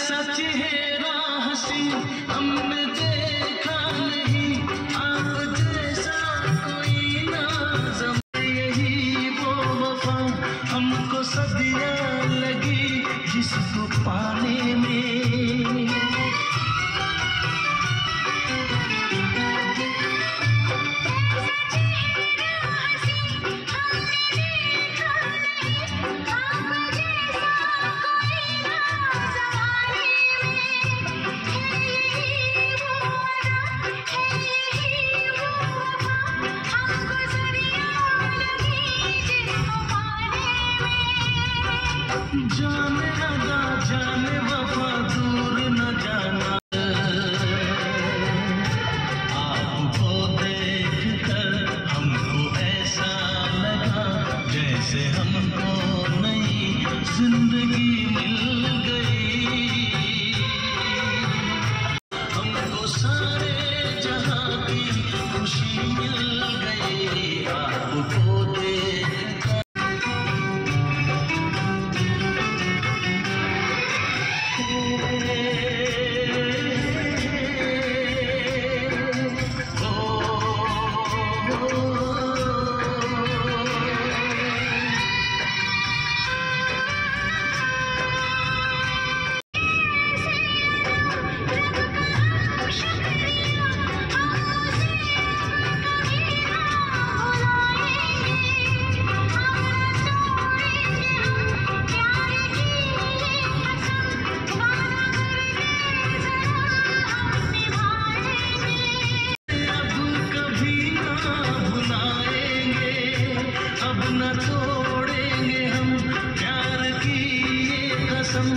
जैसा चेहरा हंसी हमने देखा नहीं, आप जैसा कोई नाज़म। यही वो वफा हमको सदियां लगी जिसको पाने में। जाने अदा जाने वफा दूर न जाना, आपको देख कर हमको ऐसा लगा जैसे हमको नई जिंदगी मिल गई। हमको सारे जहां की खुशी मिल गई आपको देख कर। अब न छोड़ेंगे हम प्यार की ये कसम।